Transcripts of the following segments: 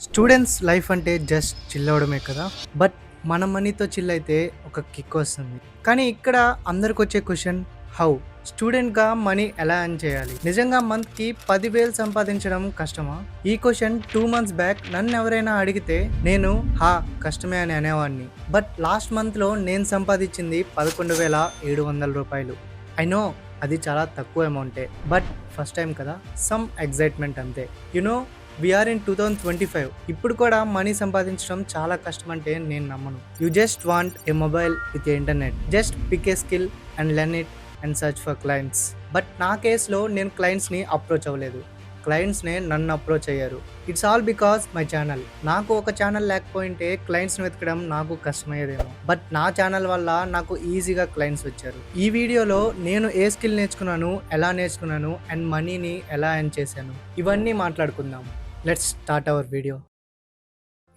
Students life అంటే just chill అవ్వడమే కదా! బట్ మన మనీతో చిల్ అయితే ఒక కిక్ వస్తుంది. కానీ ఇక్కడ అందరికొచ్చే క్వెషన్ హౌ? స్టూడెంట్‌గా మనీ ఎలా ఎర్న్ చేయాలి? నిజంగా మంత్‌కి 10,000 సంపాదించడం కష్టమా? ఈ క్వెషన్ 2 మంత్స్ బ్యాక్ నన్నెవరైనా అడిగితే నేను కష్టమే అని అనేవాడిని. బట్ లాస్ట్ మంత్‌లో నేను సంపాదించింది రూ. 11,700. ఐ నో అది చాలా తక్కువ అమౌంటే. బట్ ఫస్ట్ టైం కదా! సమ్ ఎక్సైట్‌మెంట్ అంతే. You know we're in 2025. ఇప్పుడు కూడా మనీ సంపాదించడం చాలా కష్టం అంటే నేను నమ్మను. You just want a mobile with internet. Just pick a skill and learn it and search for clients. But నా కేసులో నేను క్లయింట్స్ని అప్రోచ్ అవ్వలేదు, క్లయింట్స్నే నన్ను అప్రోచ్ అయ్యారు. It's all because my channel. నాకు ఒక ఛానల్ లేకపోయింటే క్లయింట్స్ని వెతకడం నాకు కష్టమయ్యేదేమో. బట్ నా ఛానల్ వల్ల నాకు ఈజీగా క్లయింట్స్ వచ్చారు. ఈ వీడియోలో నేను ఏ స్కిల్ నేర్చుకున్నాను, ఎలా నేర్చుకున్నాను అండ్ మనీని ఎలా ఎర్న్ చేశాను, ఇవన్నీ మాట్లాడుకుందాం. Let's start our video.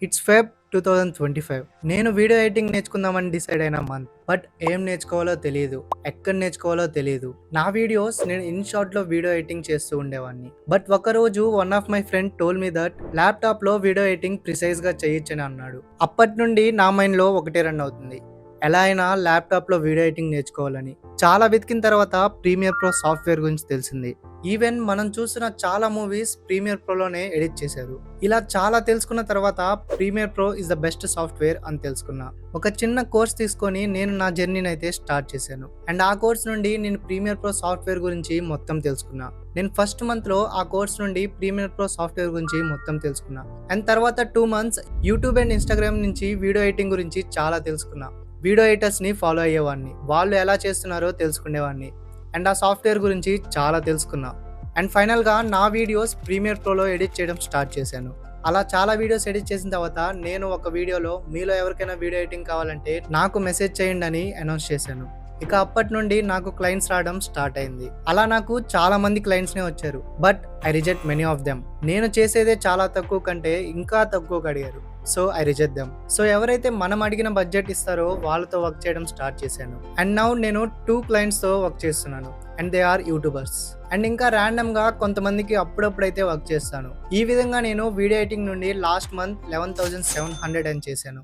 It's Feb 2025. నేను వీడియో ఎడిటింగ్ నేర్చుకుందామని డిసైడ్ అయిన మంత్. బట్ ఏం నేర్చుకోవాలో తెలియదు, ఎక్కడ నేర్చుకోవాలో తెలియదు. నా వీడియోస్ నేను ఇన్ షార్ట్ లో వీడియో ఎడిటింగ్ చేస్తూ ఉండేవాడిని. బట్ ఒకరోజు one of my friend told me that laptop లో వీడియో ఎడిటింగ్ ప్రిసైజ్ గా చేయొచ్చని అన్నాడు. అప్పటి నుండి నా మైండ్ లో ఒకటే రన్ అవుతుంది, ఎలా అయినా ల్యాప్టాప్లో వీడియో ఎడిటింగ్ నేర్చుకోవాలని. చాలా వెతికిన తర్వాత ప్రీమియర్ ప్రో సాఫ్ట్వేర్ గురించి తెలిసింది. ఈవెన్ మనం చూసిన చాలా మూవీస్ ప్రీమియర్ ప్రోలోనే ఎడిట్ చేశారు. ఇలా చాలా తెలుసుకున్న తర్వాత Premiere Pro is the best software అని తెలుసుకున్నా. ఒక చిన్న కోర్స్ తీసుకొని నేను నా జర్నీని అయితే స్టార్ట్ చేశాను. అండ్ ఆ కోర్స్ నుండి నేను ప్రీమియర్ ప్రో సాఫ్ట్వేర్ గురించి మొత్తం తెలుసుకున్నా. నేను ఫస్ట్ మంత్ లో ఆ కోర్స్ నుండి ప్రీమియర్ ప్రో సాఫ్ట్వేర్ గురించి మొత్తం తెలుసుకున్నా. అండ్ తర్వాత 2 months యూట్యూబ్ అండ్ ఇన్స్టాగ్రామ్ నుంచి వీడియో ఎడిటింగ్ గురించి చాలా తెలుసుకున్నా. వీడియో ఎడిటర్స్ని ఫాలో అయ్యేవాడిని, వాళ్ళు ఎలా చేస్తున్నారో తెలుసుకునేవాడిని. అండ్ ఆ సాఫ్ట్వేర్ గురించి చాలా తెలుసుకున్నా. అండ్ ఫైనల్గా నా వీడియోస్ ప్రీమియర్ ప్రోలో ఎడిట్ చేయడం స్టార్ట్ చేశాను. అలా చాలా వీడియోస్ ఎడిట్ చేసిన తర్వాత నేను ఒక వీడియోలో మీలో ఎవరికైనా వీడియో ఎడిటింగ్ కావాలంటే నాకు మెసేజ్ చేయండి అని అనౌన్స్ చేశాను. ఇక అప్పటి నుండి నాకు క్లయింట్స్ రావడం స్టార్ట్ అయింది. అలా నాకు చాలా మంది క్లయింట్స్నే వచ్చారు. But I reject many of them. నేను చేసేదే చాలా తక్కువ కంటే ఇంకా తక్కువగా అడిగారు. So I reject them. So ఎవరైతే మనం అడిగిన బడ్జెట్ ఇస్తారో వాళ్ళతో వర్క్ చేయడం స్టార్ట్ చేశాను. అండ్ నౌ నేను 2 clients తో వర్క్ చేస్తున్నాను. And they are YouTubers. And ఇంకా ర్యాండమ్ గా కొంతమందికి అప్పుడప్పుడైతే వర్క్ చేస్తాను. ఈ విధంగా నేను వీడియో ఎడిటింగ్ నుండి లాస్ట్ మంత్ 11,700 అని చేశాను.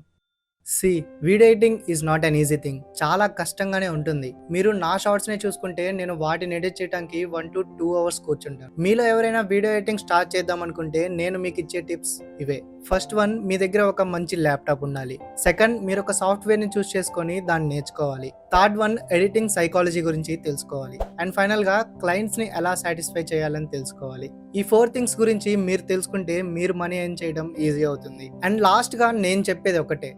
Video editing is not an easy thing. చాలా కష్టంగానే ఉంటుంది. మీరు నా షార్ట్స్నే చూసుకుంటే నేను వాటిని ఎడిట్ చేయడానికి 1 to 2 hours కూర్చుంటాను. మీలో ఎవరైనా వీడియో ఎడిటింగ్ స్టార్ట్ చేద్దాం అనుకుంటే నేను మీకు ఇచ్చే టిప్స్ ఇవే. ఫస్ట్ వన్, మీ దగ్గర ఒక మంచి ల్యాప్టాప్ ఉండాలి. సెకండ్, మీరు ఒక సాఫ్ట్వేర్ ని చూస్ చేసుకొని దాన్ని నేర్చుకోవాలి. థర్డ్ వన్, ఎడిటింగ్ సైకాలజీ గురించి తెలుసుకోవాలి. అండ్ ఫైనల్ గా క్లయింట్స్ ని ఎలా సాటిస్ఫై చేయాలని తెలుసుకోవాలి. ఈ 4 things గురించి మీరు తెలుసుకుంటే మీరు మనీ ఎర్న్ చేయడం ఈజీ అవుతుంది. అండ్ లాస్ట్ గా నేను చెప్పేది ఒకటే,